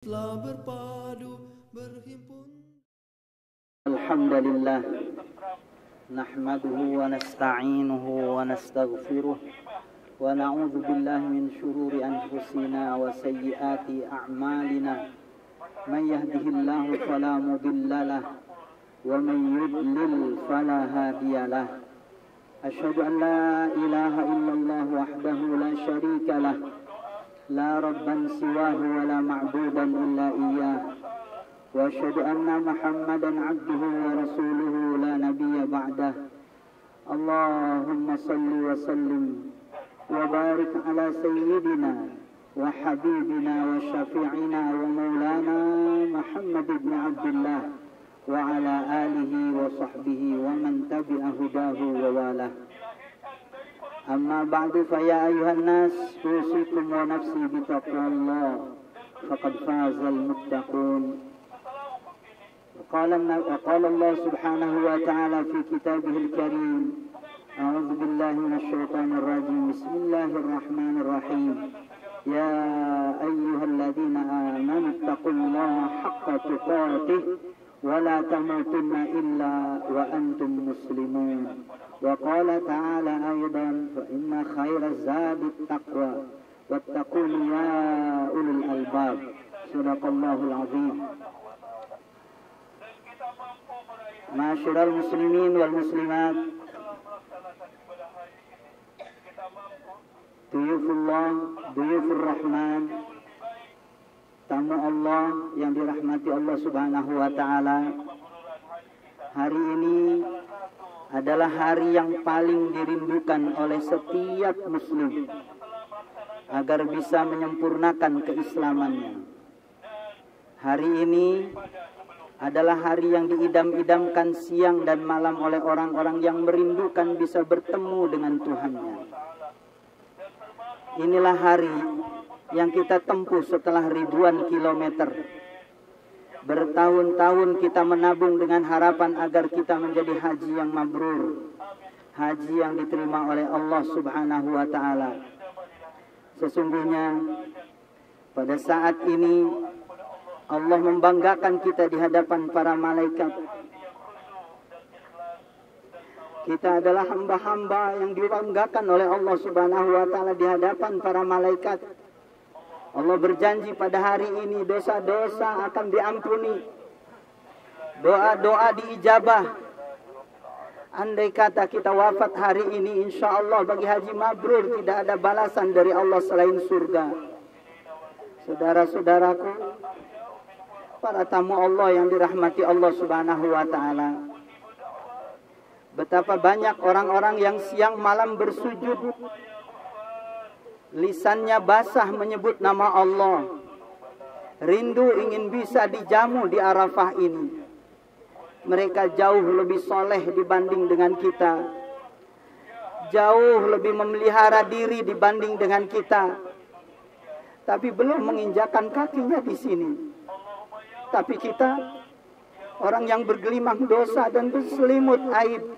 telah berpadu berhimpun. Alhamdulillah, nahmaduhu wa nasta'inuhu wa nastaghfiruh wa na'udzu billahi min shururi anfusina wa sayyiati a'malina. Man yahdihillahu fala mudilla lahu wa man yudlil fala hadiyalah. Asyhadu an la ilaha illallah wahdahu la syarika lah, la rabban siwahu wa la ma'budan illa iyyah. Wa asyhadu anna Muhammadan abduhu wa rasuluhu la nabiyya ba'dah. Allahumma salli wa sallim wa barik ala sayyidina wa habibina wa syafi'ina wa maulana Muhammad ibn Abdullah wa ala alihi wa sahbihi wa man tabi'a hudahu wa walah. Amma ba'du fa ya ayuhan nas, usikum wa nafsi bi taqwallah faqad fazal muttaqun. وقال الله سبحانه وتعالى في كتابه الكريم: أعوذ بالله من الشيطان الرجيم، بسم الله الرحمن الرحيم، يا أيها الذين آمنوا اتقوا الله حق تقاته ولا تموتن إلا وأنتم مسلمون. وقال تعالى أيضا: فإن خير الزاد التقوى واتقون يا أولي الألباب. صدق الله العظيم. Ma'asyiral muslimin wal muslimat, duyufullah, duyufur rahman, tamu Allah yang dirahmati Allah subhanahu wa ta'ala. Hari ini adalah hari yang paling dirindukan oleh setiap muslim agar bisa menyempurnakan keislamannya. Hari ini adalah hari yang diidam-idamkan siang dan malam oleh orang-orang yang merindukan bisa bertemu dengan Tuhannya. Inilah hari yang kita tempuh setelah ribuan kilometer. Bertahun-tahun kita menabung dengan harapan agar kita menjadi haji yang mabrur, haji yang diterima oleh Allah subhanahu wa ta'ala. Sesungguhnya pada saat ini Allah membanggakan kita di hadapan para malaikat. Kita adalah hamba-hamba yang dibanggakan oleh Allah subhanahu wa ta'ala di hadapan para malaikat. Allah berjanji pada hari ini dosa-dosa akan diampuni, doa-doa diijabah. Andai kata kita wafat hari ini, insya Allah bagi haji mabrur tidak ada balasan dari Allah selain surga. Saudara-saudaraku, para tamu Allah yang dirahmati Allah subhanahu wa ta'ala, betapa banyak orang-orang yang siang malam bersujud, lisannya basah menyebut nama Allah, rindu ingin bisa dijamu di Arafah ini. Mereka jauh lebih soleh dibanding dengan kita, jauh lebih memelihara diri dibanding dengan kita, tapi belum menginjakan kakinya di sini. Tapi kita, orang yang bergelimang dosa dan berselimut aib,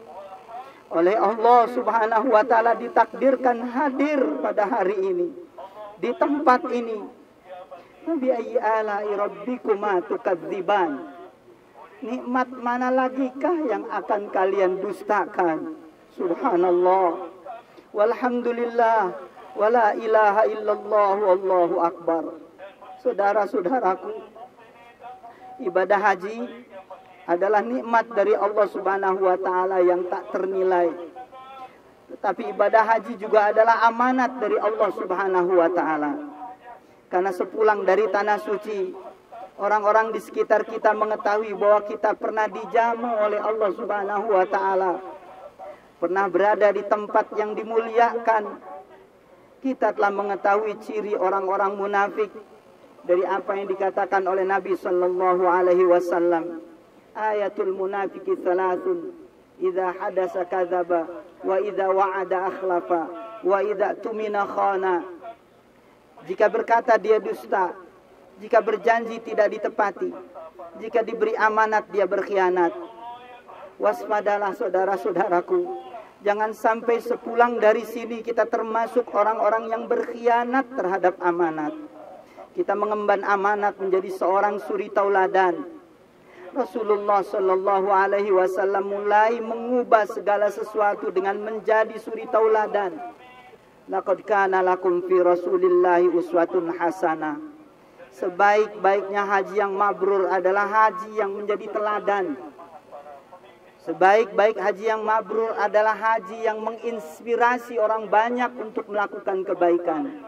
oleh Allah subhanahu wa ta'ala ditakdirkan hadir pada hari ini, di tempat ini. Nabi ayyi ala'i rabbikuma tukadziban. Nikmat mana lagikah yang akan kalian dustakan? Subhanallah, walhamdulillah, wala ilaha illallah, wallahu akbar. Saudara-saudaraku, ibadah haji adalah nikmat dari Allah subhanahu wa ta'ala yang tak ternilai. Tetapi ibadah haji juga adalah amanat dari Allah subhanahu wa ta'ala. Karena sepulang dari tanah suci, orang-orang di sekitar kita mengetahui bahwa kita pernah dijamu oleh Allah subhanahu wa ta'ala, pernah berada di tempat yang dimuliakan. Kita telah mengetahui ciri orang-orang munafik dari apa yang dikatakan oleh Nabi sallallahu alaihi wasallam. Ayatul munafiki thalathun, idza hadasa kadzaba, wa idza wa'ada akhlafa, wa idza tumina khana. Jika berkata dia dusta, jika berjanji tidak ditepati, jika diberi amanat dia berkhianat. Waspadalah saudara-saudaraku, jangan sampai sepulang dari sini kita termasuk orang-orang yang berkhianat terhadap amanat, Kita mengemban amanat menjadi seorang suri tauladan. Rasulullah Shallallahu Alaihi Wasallam mulai mengubah segala sesuatu dengan menjadi suri tauladan. Laqad kana lakum fi Rasulillahi uswatun hasanah. Sebaik-baiknya haji yang mabrur adalah haji yang menjadi teladan. Sebaik-baik haji yang mabrur adalah haji yang menginspirasi orang banyak untuk melakukan kebaikan.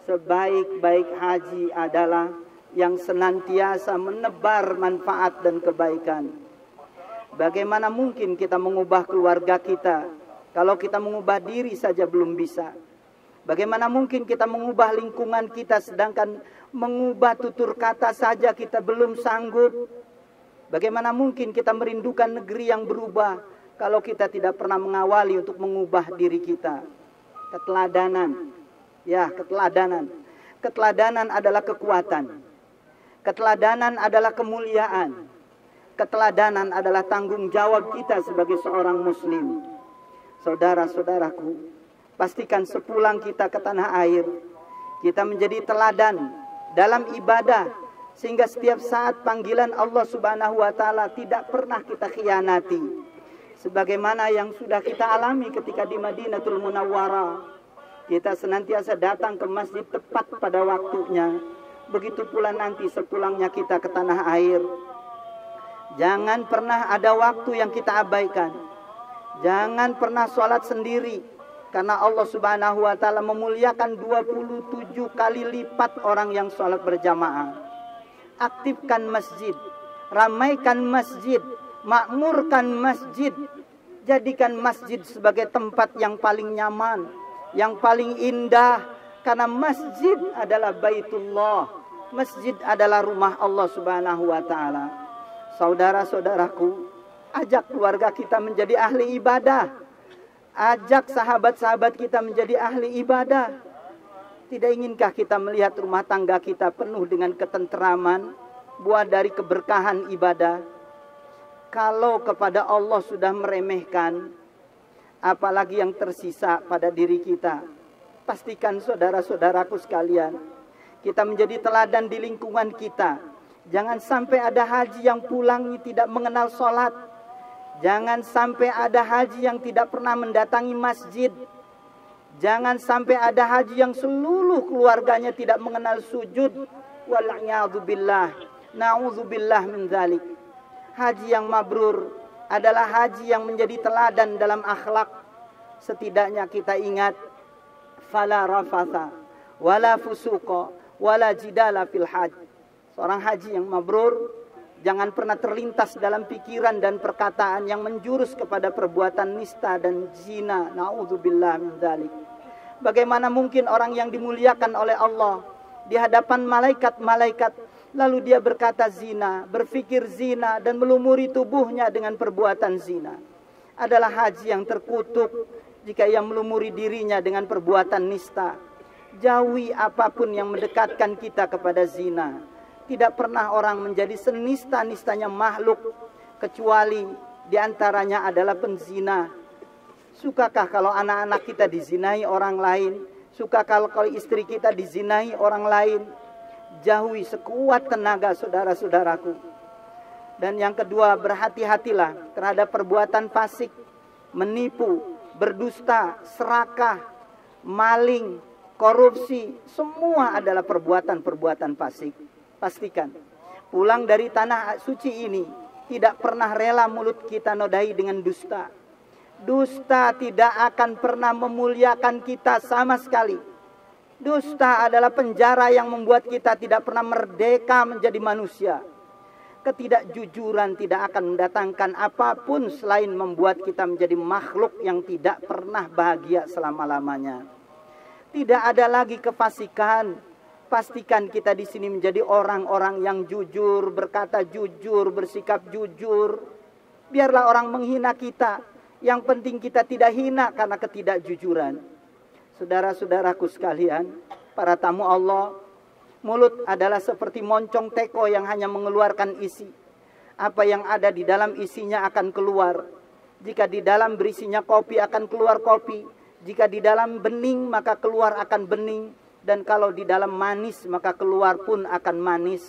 Sebaik-baik haji adalah yang senantiasa menebar manfaat dan kebaikan. Bagaimana mungkin kita mengubah keluarga kita kalau kita mengubah diri saja belum bisa? Bagaimana mungkin kita mengubah lingkungan kita sedangkan mengubah tutur kata saja kita belum sanggup? Bagaimana mungkin kita merindukan negeri yang berubah kalau kita tidak pernah mengawali untuk mengubah diri kita? Keteladanan. Ya, keteladanan. Keteladanan adalah kekuatan. Keteladanan adalah kemuliaan. Keteladanan adalah tanggung jawab kita sebagai seorang muslim. Saudara-saudaraku, pastikan sepulang kita ke tanah air, kita menjadi teladan dalam ibadah, sehingga setiap saat panggilan Allah Subhanahu wa Ta'ala tidak pernah kita khianati. Sebagaimana yang sudah kita alami ketika di Madinatul Munawwarah. Kita senantiasa datang ke masjid tepat pada waktunya. Begitu pula nanti sepulangnya kita ke tanah air. Jangan pernah ada waktu yang kita abaikan. Jangan pernah sholat sendiri. Karena Allah Subhanahu wa Ta'ala memuliakan 27 kali lipat orang yang sholat berjamaah. Aktifkan masjid. Ramaikan masjid. Makmurkan masjid. Jadikan masjid sebagai tempat yang paling nyaman, yang paling indah. Karena masjid adalah Baitullah. Masjid adalah rumah Allah Subhanahu wa Ta'ala. Saudara-saudaraku, ajak keluarga kita menjadi ahli ibadah. Ajak sahabat-sahabat kita menjadi ahli ibadah. Tidak inginkah kita melihat rumah tangga kita penuh dengan ketenteraman, buah dari keberkahan ibadah? Kalau kepada Allah sudah meremehkan, apalagi yang tersisa pada diri kita. Pastikan saudara-saudaraku sekalian, kita menjadi teladan di lingkungan kita. Jangan sampai ada haji yang pulang tidak mengenal sholat. Jangan sampai ada haji yang tidak pernah mendatangi masjid. Jangan sampai ada haji yang seluruh keluarganya tidak mengenal sujud. Wal'iyadzubillah. Na'udzubillah min dzalik. Haji yang mabrur adalah haji yang menjadi teladan dalam akhlak. Setidaknya kita ingat, fala rafatha wala fusuqa wala jidala fil hajj. Seorang haji yang mabrur jangan pernah terlintas dalam pikiran dan perkataan yang menjurus kepada perbuatan nista dan zina. Na'udzubillah min dzalik. Bagaimana mungkin orang yang dimuliakan oleh Allah di hadapan malaikat-malaikat, lalu dia berkata zina, berfikir zina, dan melumuri tubuhnya dengan perbuatan zina? Adalah haji yang terkutuk jika ia melumuri dirinya dengan perbuatan nista. Jauhi apapun yang mendekatkan kita kepada zina. Tidak pernah orang menjadi senista-nistanya makhluk, kecuali diantaranya adalah penzina. Sukakah kalau anak-anak kita dizinai orang lain? Sukakah kalau istri kita dizinai orang lain? Jauhi sekuat tenaga saudara-saudaraku. Dan yang kedua, berhati-hatilah terhadap perbuatan fasik, menipu, berdusta, serakah, maling, korupsi. Semua adalah perbuatan-perbuatan fasik. Pastikan pulang dari tanah suci ini tidak pernah rela mulut kita nodai dengan dusta. Dusta tidak akan pernah memuliakan kita sama sekali. Dusta adalah penjara yang membuat kita tidak pernah merdeka menjadi manusia. Ketidakjujuran tidak akan mendatangkan apapun selain membuat kita menjadi makhluk yang tidak pernah bahagia selama-lamanya. Tidak ada lagi kefasikan. Pastikan kita di sini menjadi orang-orang yang jujur, berkata jujur, bersikap jujur. Biarlah orang menghina kita, yang penting kita tidak hina karena ketidakjujuran. Saudara-saudaraku sekalian, para tamu Allah, mulut adalah seperti moncong teko yang hanya mengeluarkan isi. Apa yang ada di dalam isinya akan keluar. Jika di dalam berisinya kopi akan keluar kopi. Jika di dalam bening maka keluar akan bening. Dan kalau di dalam manis maka keluar pun akan manis.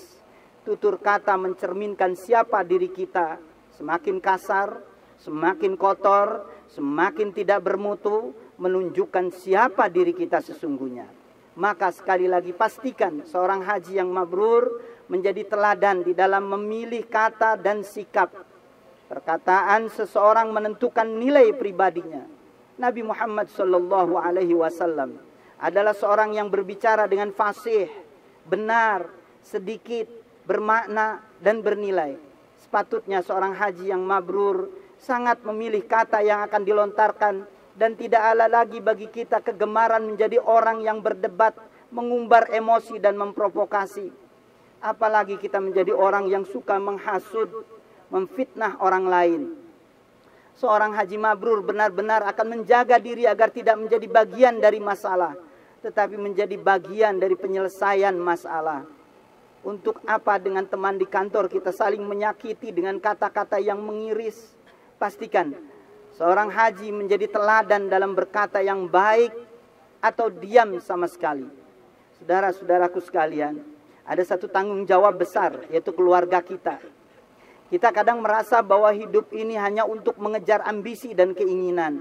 Tutur kata mencerminkan siapa diri kita. Semakin kasar, semakin kotor, semakin tidak bermutu, menunjukkan siapa diri kita sesungguhnya. Maka sekali lagi pastikan seorang haji yang mabrur menjadi teladan di dalam memilih kata dan sikap. Perkataan seseorang menentukan nilai pribadinya. Nabi Muhammad SAW adalah seorang yang berbicara dengan fasih, benar, sedikit, bermakna, dan bernilai. Sepatutnya seorang haji yang mabrur sangat memilih kata yang akan dilontarkan, dan tidak ada lagi bagi kita kegemaran menjadi orang yang berdebat, mengumbar emosi dan memprovokasi. Apalagi kita menjadi orang yang suka menghasut, memfitnah orang lain. Seorang haji mabrur benar-benar akan menjaga diri agar tidak menjadi bagian dari masalah, tetapi menjadi bagian dari penyelesaian masalah. Untuk apa dengan teman di kantor kita saling menyakiti dengan kata-kata yang mengiris? Pastikan seorang haji menjadi teladan dalam berkata yang baik atau diam sama sekali. Saudara-saudaraku sekalian, ada satu tanggung jawab besar, yaitu keluarga kita. Kita kadang merasa bahwa hidup ini hanya untuk mengejar ambisi dan keinginan.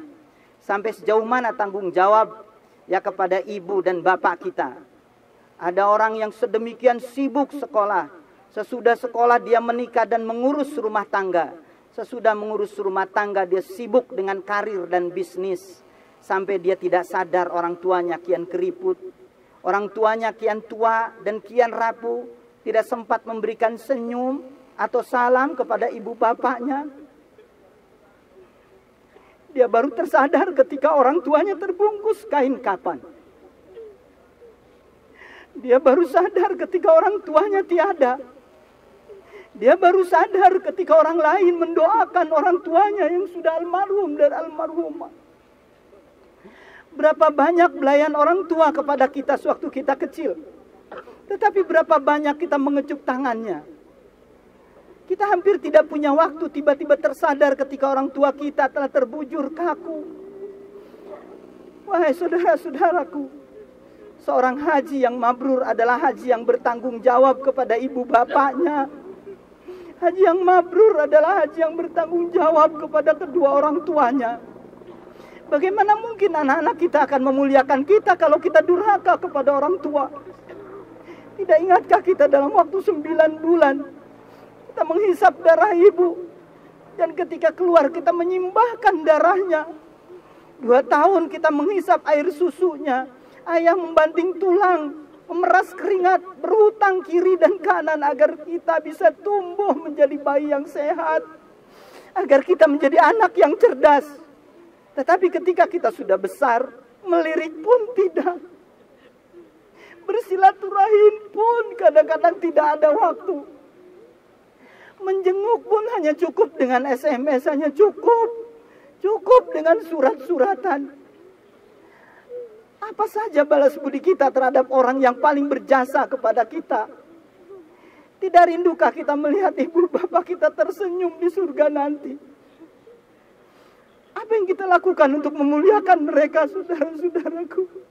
Sampai sejauh mana tanggung jawab ya kepada ibu dan bapak kita. Ada orang yang sedemikian sibuk sekolah. Sesudah sekolah dia menikah dan mengurus rumah tangga. Sesudah mengurus rumah tangga dia sibuk dengan karir dan bisnis. Sampai dia tidak sadar orang tuanya kian keriput. Orang tuanya kian tua dan kian rapuh. Tidak sempat memberikan senyum atau salam kepada ibu bapaknya. Dia baru tersadar ketika orang tuanya terbungkus kain kafan. Dia baru sadar ketika orang tuanya tiada. Dia baru sadar ketika orang lain mendoakan orang tuanya yang sudah almarhum dan almarhumah. Berapa banyak belayan orang tua kepada kita sewaktu kita kecil. Tetapi berapa banyak kita mengecup tangannya. Kita hampir tidak punya waktu tiba-tiba tersadar ketika orang tua kita telah terbujur kaku. Wahai saudara-saudaraku, seorang haji yang mabrur adalah haji yang bertanggung jawab kepada ibu bapaknya. Haji yang mabrur adalah haji yang bertanggung jawab kepada kedua orang tuanya. Bagaimana mungkin anak-anak kita akan memuliakan kita kalau kita durhaka kepada orang tua? Tidak ingatkah kita dalam waktu 9 bulan kita menghisap darah ibu, dan ketika keluar kita menyimbahkan darahnya. 2 tahun kita menghisap air susunya. Ayah membanting tulang, memeras keringat, berhutang kiri dan kanan agar kita bisa tumbuh menjadi bayi yang sehat, agar kita menjadi anak yang cerdas. Tetapi ketika kita sudah besar, melirik pun tidak, bersilaturahim pun kadang-kadang tidak ada waktu. Menjenguk pun hanya cukup dengan SMS, hanya cukup dengan surat-suratan. Apa saja balas budi kita terhadap orang yang paling berjasa kepada kita? Tidak rindukah kita melihat ibu bapak kita tersenyum di surga nanti? Apa yang kita lakukan untuk memuliakan mereka, saudara-saudaraku?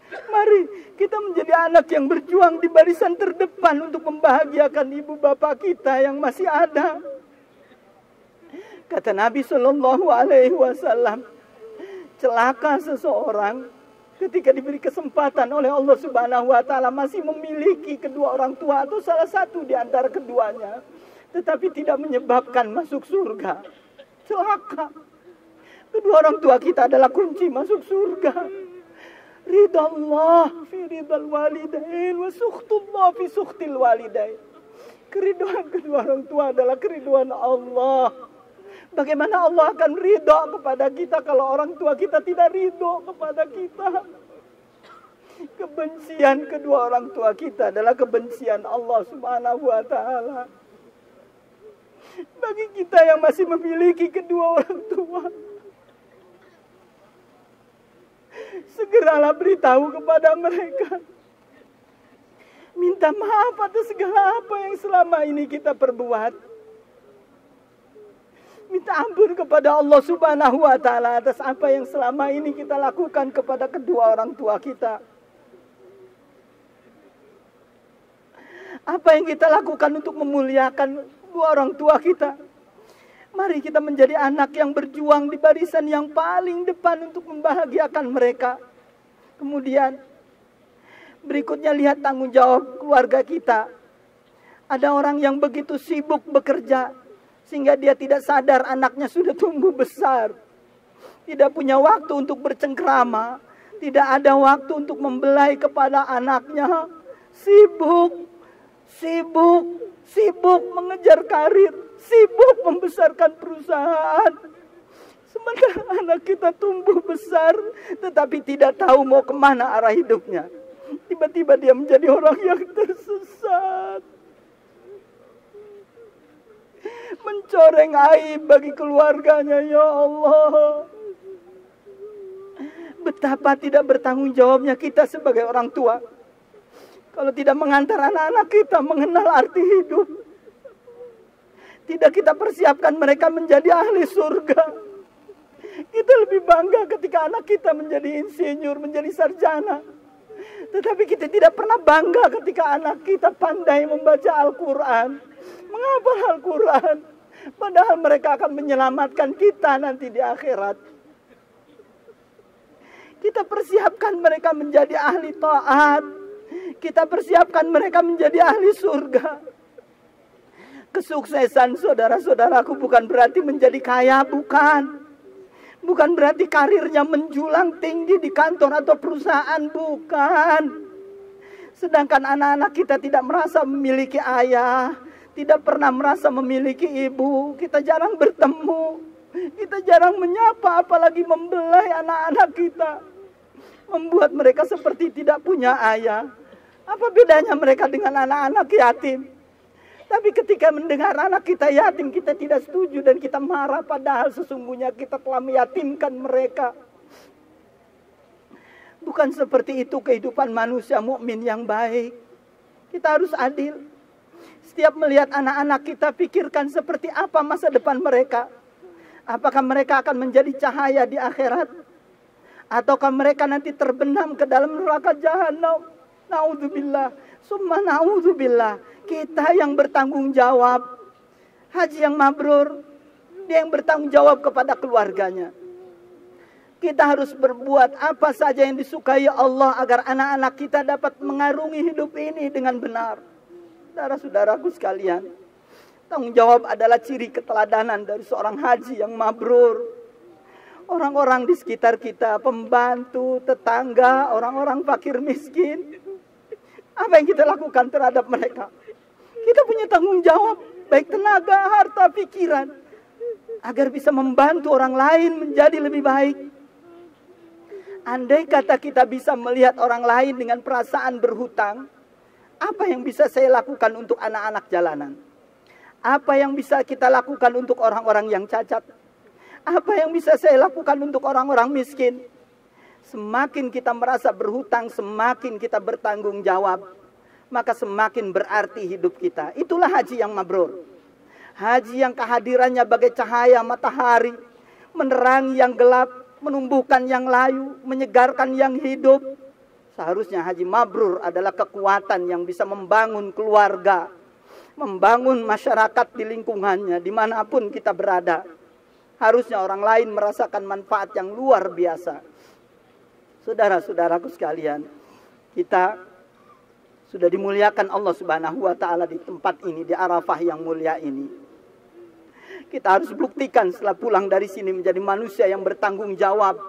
Mari kita menjadi anak yang berjuang di barisan terdepan untuk membahagiakan ibu bapak kita yang masih ada. Kata Nabi SAW, celaka seseorang ketika diberi kesempatan oleh Allah Subhanahu wa taala masih memiliki kedua orang tua atau salah satu di antara keduanya, tetapi tidak menyebabkan masuk surga. Celaka. Kedua orang tua kita adalah kunci masuk surga. Ridha Allah fi ridhal walidain wa sukhtullah fi sukhtil walidain. Keriduan kedua orang tua adalah keriduan Allah. Bagaimana Allah akan ridha kepada kita kalau orang tua kita tidak ridha kepada kita? Kebencian kedua orang tua kita adalah kebencian Allah Subhanahu wa taala. Bagi kita yang masih memiliki kedua orang tua, segeralah beritahu kepada mereka. Minta maaf atas segala apa yang selama ini kita perbuat. Minta ampun kepada Allah Subhanahu wa Ta'ala atas apa yang selama ini kita lakukan kepada kedua orang tua kita. Apa yang kita lakukan untuk memuliakan kedua orang tua kita. Mari kita menjadi anak yang berjuang di barisan yang paling depan untuk membahagiakan mereka. Kemudian berikutnya lihat tanggung jawab keluarga kita. Ada orang yang begitu sibuk bekerja sehingga dia tidak sadar anaknya sudah tumbuh besar. Tidak punya waktu untuk bercengkrama. Tidak ada waktu untuk membelai kepada anaknya. Sibuk mengejar karir. Sibuk membesarkan perusahaan. Sementara anak kita tumbuh besar tetapi tidak tahu mau kemana arah hidupnya. Tiba-tiba dia menjadi orang yang tersesat. Mencoreng aib bagi keluarganya, ya Allah. Betapa tidak bertanggung jawabnya kita sebagai orang tua. Kalau tidak mengantar anak-anak kita mengenal arti hidup. Tidak kita persiapkan mereka menjadi ahli surga. Kita lebih bangga ketika anak kita menjadi insinyur, menjadi sarjana. Tetapi kita tidak pernah bangga ketika anak kita pandai membaca Al-Quran, menghafal Al-Quran. Padahal mereka akan menyelamatkan kita nanti di akhirat. Kita persiapkan mereka menjadi ahli taat. Kita persiapkan mereka menjadi ahli surga. Kesuksesan saudara-saudaraku bukan berarti menjadi kaya, bukan. Bukan berarti karirnya menjulang tinggi di kantor atau perusahaan, bukan. Sedangkan anak-anak kita tidak merasa memiliki ayah, tidak pernah merasa memiliki ibu. Kita jarang bertemu, kita jarang menyapa, apalagi membelai anak-anak kita. Membuat mereka seperti tidak punya ayah. Apa bedanya mereka dengan anak-anak yatim? Tapi ketika mendengar anak kita yatim, kita tidak setuju dan kita marah. Padahal sesungguhnya kita telah meyatimkan mereka. Bukan seperti itu kehidupan manusia mukmin yang baik. Kita harus adil. Setiap melihat anak-anak kita, pikirkan seperti apa masa depan mereka. Apakah mereka akan menjadi cahaya di akhirat? Ataukah mereka nanti terbenam ke dalam neraka jahanam? Na'udzubillah. Summa na'udzubillah. Kita yang bertanggung jawab. Haji yang mabrur, dia yang bertanggung jawab kepada keluarganya. Kita harus berbuat apa saja yang disukai Allah agar anak-anak kita dapat mengarungi hidup ini dengan benar. Saudara-saudaraku sekalian, tanggung jawab adalah ciri keteladanan dari seorang haji yang mabrur. Orang-orang di sekitar kita, pembantu, tetangga, orang-orang fakir miskin, apa yang kita lakukan terhadap mereka? Kita punya tanggung jawab, baik tenaga, harta, pikiran, agar bisa membantu orang lain menjadi lebih baik. Andai kata kita bisa melihat orang lain dengan perasaan berhutang, apa yang bisa saya lakukan untuk anak-anak jalanan? Apa yang bisa kita lakukan untuk orang-orang yang cacat? Apa yang bisa saya lakukan untuk orang-orang miskin? Semakin kita merasa berhutang, semakin kita bertanggung jawab, maka semakin berarti hidup kita. Itulah haji yang mabrur. Haji yang kehadirannya bagai cahaya matahari, menerangi yang gelap, menumbuhkan yang layu, menyegarkan yang hidup. Seharusnya haji mabrur adalah kekuatan yang bisa membangun keluarga, membangun masyarakat di lingkungannya, dimanapun kita berada. Harusnya orang lain merasakan manfaat yang luar biasa. Saudara-saudaraku sekalian, kita sudah dimuliakan Allah Subhanahu wa Ta'ala di tempat ini, di Arafah yang mulia ini. Kita harus buktikan setelah pulang dari sini menjadi manusia yang bertanggung jawab.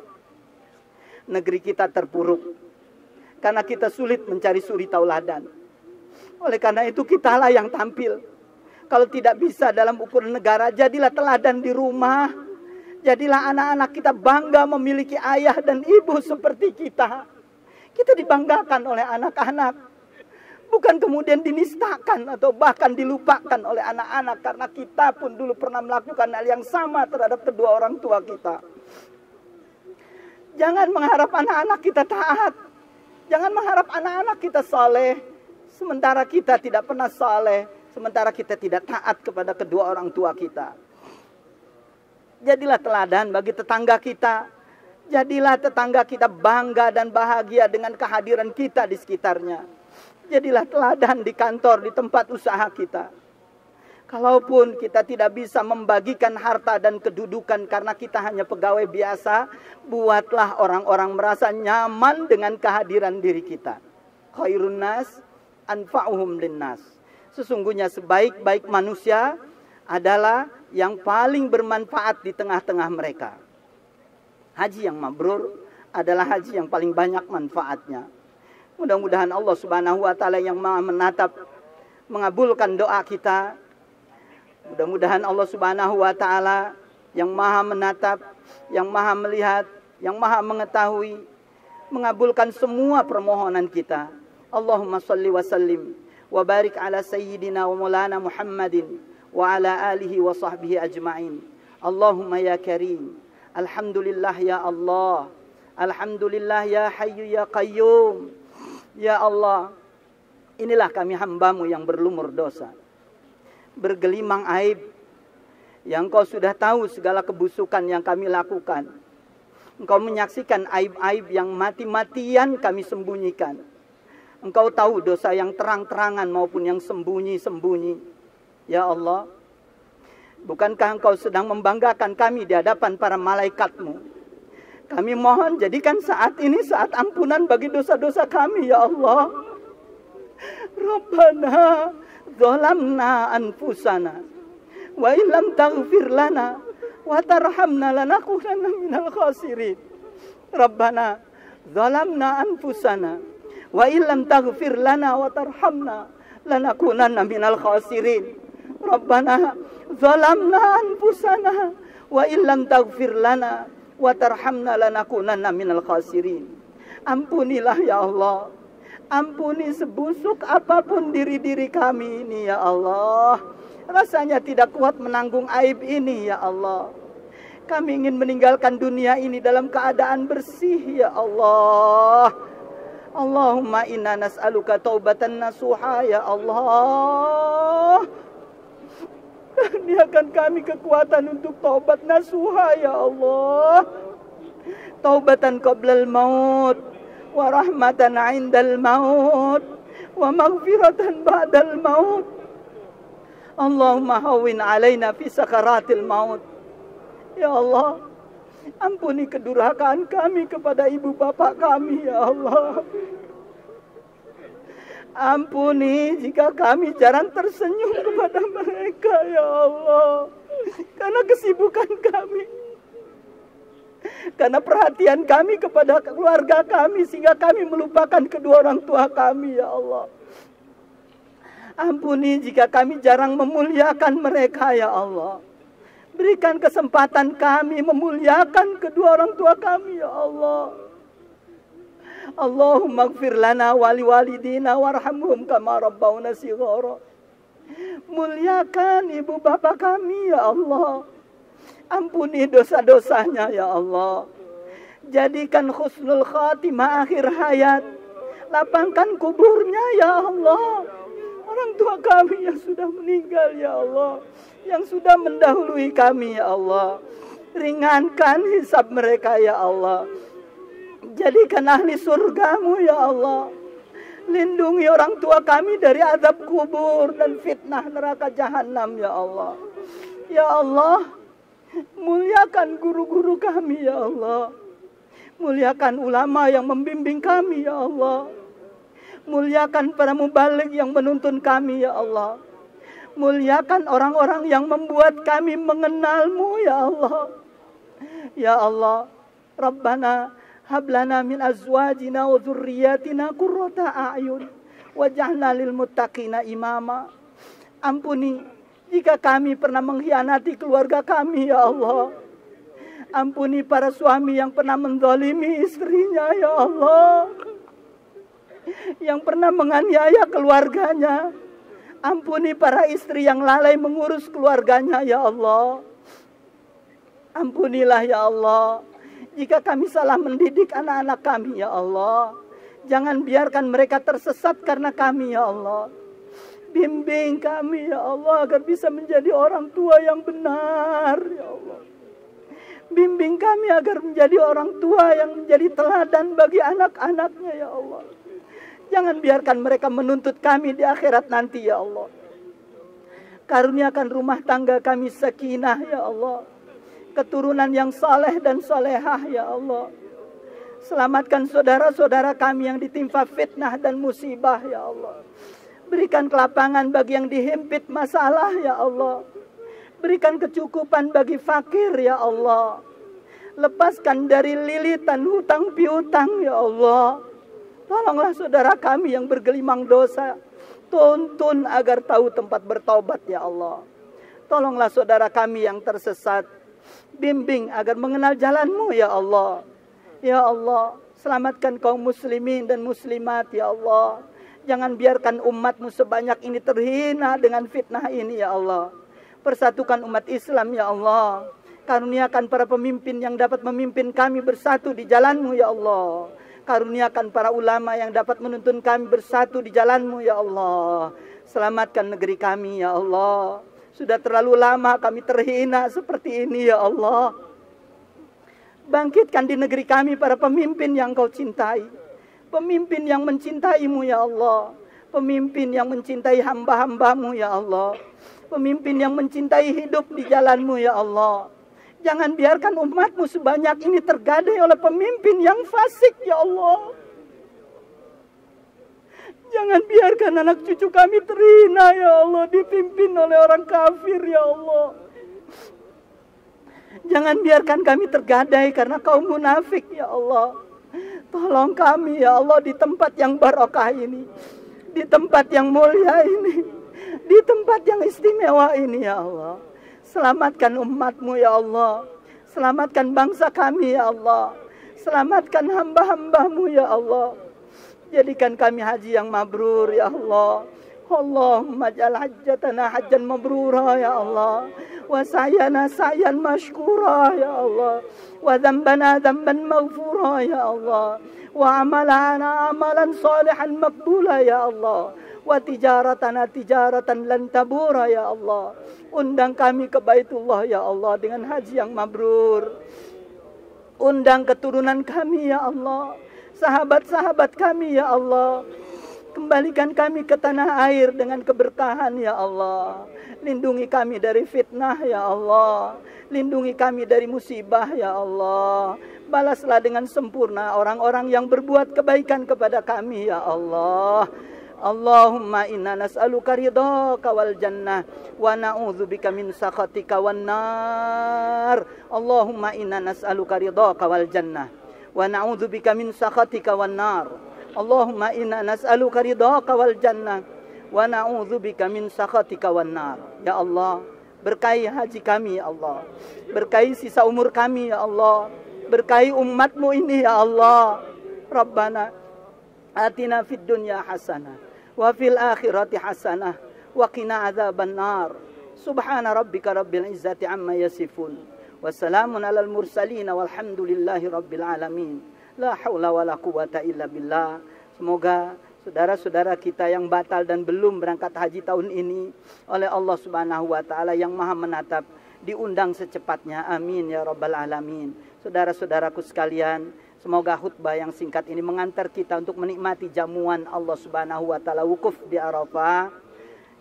Negeri kita terpuruk karena kita sulit mencari suri tauladan. Oleh karena itu kitalah yang tampil. Kalau tidak bisa dalam ukuran negara, jadilah teladan di rumah. Jadilah anak-anak kita bangga memiliki ayah dan ibu seperti kita. Kita dibanggakan oleh anak-anak. Bukan kemudian dinistakan atau bahkan dilupakan oleh anak-anak. Karena kita pun dulu pernah melakukan hal yang sama terhadap kedua orang tua kita. Jangan mengharap anak-anak kita taat. Jangan mengharap anak-anak kita saleh. Sementara kita tidak pernah saleh. Sementara kita tidak taat kepada kedua orang tua kita. Jadilah teladan bagi tetangga kita. Jadilah tetangga kita bangga dan bahagia dengan kehadiran kita di sekitarnya. Jadilah teladan di kantor, di tempat usaha kita. Kalaupun kita tidak bisa membagikan harta dan kedudukan karena kita hanya pegawai biasa, buatlah orang-orang merasa nyaman dengan kehadiran diri kita. Khairun nas anfa'uhum linnas. Sesungguhnya sebaik-baik manusia adalah yang paling bermanfaat di tengah-tengah mereka. Haji yang mabrur adalah haji yang paling banyak manfaatnya. Mudah-mudahan Allah Subhanahu wa taala yang Maha menatap mengabulkan doa kita. Mudah-mudahan Allah Subhanahu wa taala yang Maha menatap, yang Maha melihat, yang Maha mengetahui mengabulkan semua permohonan kita. Allahumma shalli wa sallim wa barik ala sayyidina wa maulana Muhammadin wa ala alihi wa sahbihi ajma'in. Allahumma ya karim, alhamdulillah ya Allah, alhamdulillah ya hayyu ya qayyum. Ya Allah, inilah kami hamba-Mu yang berlumur dosa, bergelimang aib, yang Engkau sudah tahu segala kebusukan yang kami lakukan. Engkau menyaksikan aib-aib yang mati-matian kami sembunyikan. Engkau tahu dosa yang terang-terangan maupun yang sembunyi-sembunyi. Ya Allah, bukankah Engkau sedang membanggakan kami di hadapan para malaikat-Mu? Kami mohon jadikan saat ini saat ampunan bagi dosa-dosa kami, ya Allah. Rabbana zalamna anfusana wa illam taghfir lana wa tarhamna lanakunanna minal khasirin. Rabbana zalamna anfusana wa illam taghfir lana wa tarhamna lanakunanna minal khasirin. Rabbana zalamna anfusana wa illam taghfir lana wa tarhamna lanakunanna minal khasirin. Ampunilah ya Allah, ampuni sebusuk apapun diri-diri kami ini ya Allah. Rasanya tidak kuat menanggung aib ini ya Allah. Kami ingin meninggalkan dunia ini dalam keadaan bersih ya Allah. Allahumma inna nas'aluka taubatan nasuha ya Allah. Kurniakan kami kekuatan untuk taubat nasuha ya Allah. Taubatan qablal maut wa rahmatan 'indal maut wa maghfiratan ba'dal maut. Allahumma hawwin 'alaina fi sakaratil maut. Ya Allah, ampuni kedurhakaan kami kepada ibu bapak kami ya Allah. Ampuni jika kami jarang tersenyum kepada mereka ya Allah, karena kesibukan kami, karena perhatian kami kepada keluarga kami, sehingga kami melupakan kedua orang tua kami ya Allah. Ampuni jika kami jarang memuliakan mereka ya Allah. Berikan kesempatan kami memuliakan kedua orang tua kami ya Allah. Allahumma ighfir lana wa liwalidina warhamhum kama rabbawna shighara. Muliakan ibu bapa kami ya Allah. Ampuni dosa-dosanya ya Allah. Jadikan husnul khatimah akhir hayat. Lapangkan kuburnya ya Allah. Orang tua kami yang sudah meninggal ya Allah, yang sudah mendahului kami ya Allah. Ringankan hisab mereka ya Allah. Jadikan ahli surgamu ya Allah. Lindungi orang tua kami dari azab kubur dan fitnah neraka jahanam ya Allah. Ya Allah, muliakan guru-guru kami ya Allah. Muliakan ulama yang membimbing kami ya Allah. Muliakan para mubaligh yang menuntun kami ya Allah. Muliakan orang-orang yang membuat kami mengenalmu ya Allah. Ya Allah, Rabbana hablana min azwajina wa dzurriyyatina qurrata a'yun waj'alna lil muttaqina imama. Ampuni jika kami pernah mengkhianati keluarga kami ya Allah. Ampuni para suami yang pernah menzalimi istrinya ya Allah, yang pernah menganiaya keluarganya. Ampuni para istri yang lalai mengurus keluarganya ya Allah. Ampunilah ya Allah jika kami salah mendidik anak-anak kami ya Allah. Jangan biarkan mereka tersesat karena kami ya Allah. Bimbing kami ya Allah agar bisa menjadi orang tua yang benar ya Allah. Bimbing kami agar menjadi orang tua yang menjadi teladan bagi anak-anaknya ya Allah. Jangan biarkan mereka menuntut kami di akhirat nanti ya Allah. Karuniakan rumah tangga kami sakinah ya Allah. Keturunan yang saleh dan salehah ya Allah. Selamatkan saudara-saudara kami yang ditimpa fitnah dan musibah ya Allah. Berikan kelapangan bagi yang dihimpit masalah ya Allah. Berikan kecukupan bagi fakir ya Allah. Lepaskan dari lilitan hutang piutang ya Allah. Tolonglah saudara kami yang bergelimang dosa. Tuntun agar tahu tempat bertaubat ya Allah. Tolonglah saudara kami yang tersesat. Bimbing agar mengenal jalan-Mu ya Allah. Ya Allah, selamatkan kaum muslimin dan muslimat ya Allah. Jangan biarkan umat-Mu sebanyak ini terhina dengan fitnah ini ya Allah. Persatukan umat Islam ya Allah. Karuniakan para pemimpin yang dapat memimpin kami bersatu di jalan-Mu ya Allah. Karuniakan para ulama yang dapat menuntun kami bersatu di jalan-Mu ya Allah. Selamatkan negeri kami ya Allah. Sudah terlalu lama kami terhina seperti ini ya Allah. Bangkitkan di negeri kami para pemimpin yang Kau cintai. Pemimpin yang mencintai-Mu ya Allah. Pemimpin yang mencintai hamba-hamba-Mu ya Allah. Pemimpin yang mencintai hidup di jalan-Mu ya Allah. Jangan biarkan umat-Mu sebanyak ini tergadai oleh pemimpin yang fasik ya Allah. Jangan biarkan anak cucu kami terhina ya Allah, dipimpin oleh orang kafir ya Allah. Jangan biarkan kami tergadai karena kaum munafik ya Allah. Tolong kami ya Allah di tempat yang barokah ini, di tempat yang mulia ini, di tempat yang istimewa ini ya Allah. Selamatkan umat-Mu ya Allah. Selamatkan bangsa kami ya Allah. Selamatkan hamba-hamba-Mu ya Allah. Jadikan kami haji yang mabrur ya Allah. Allahumma ja'al hajjatana hajjan mabrura ya Allah. Wa sa'yana sa'yan mashkura ya Allah. Wa dhanbana dhanban maghfura ya Allah. Wa amalana amalan salihan maqbula ya Allah. Wa tijaratana tijaratan lan tabura ya Allah. Undang kami ke Baitullah ya Allah dengan haji yang mabrur. Undang keturunan kami ya Allah. Sahabat-sahabat kami ya Allah. Kembalikan kami ke tanah air dengan keberkahan ya Allah. Lindungi kami dari fitnah ya Allah. Lindungi kami dari musibah ya Allah. Balaslah dengan sempurna orang-orang yang berbuat kebaikan kepada kami ya Allah. Allahumma inna nas'aluka ridhaka wal jannah wa na'udzubika min sakhatika wan nar. Allahumma inna nas'aluka ridhaka wal jannah wa na'udzubika min sakhatika wan nar. Allahumma inna nas'aluka ridhaka wal jannah wa na'udzubika min sakhatika wan nar. Ya Allah, berkahi haji kami ya Allah. Berkahi sisa umur kami ya Allah. Berkahi umat-Mu ini ya Allah. Rabbana atina fid dunya hasanah wa fil akhirati hasanah wa qina adzaban nar. Subhana rabbika rabbil izzati amma yasifun. Wassalamun alal mursalin walhamdulillahi rabbil alamin. La haula wala quwata illa billah. Semoga saudara-saudara kita yang batal dan belum berangkat haji tahun ini oleh Allah Subhanahu wa taala yang Maha menatap diundang secepatnya. Amin ya rabbal alamin. Saudara-saudaraku sekalian, semoga khutbah yang singkat ini mengantar kita untuk menikmati jamuan Allah Subhanahu wa taala wukuf di Arafah.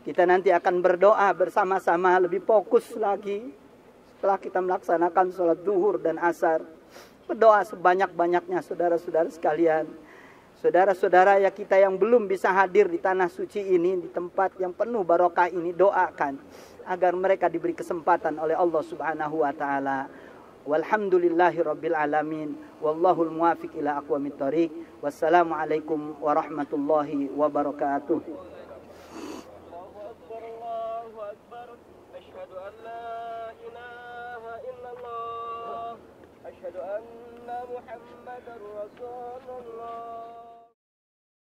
Kita nanti akan berdoa bersama-sama lebih fokus lagi setelah kita melaksanakan sholat zuhur dan asar. Berdoa sebanyak-banyaknya saudara-saudara sekalian. Saudara-saudara ya kita yang belum bisa hadir di tanah suci ini, di tempat yang penuh barokah ini, doakan agar mereka diberi kesempatan oleh Allah Subhanahu wa taala. Walhamdulillahi rabbil alamin. Wallahul muwafiq ila aqwamit thoriq. Wassalamualaikum warahmatullahi wabarakatuh. Allahu akbar. Asyhadu an la ilaha illallah. Asyhadu anna Muhammadar Rasulullah.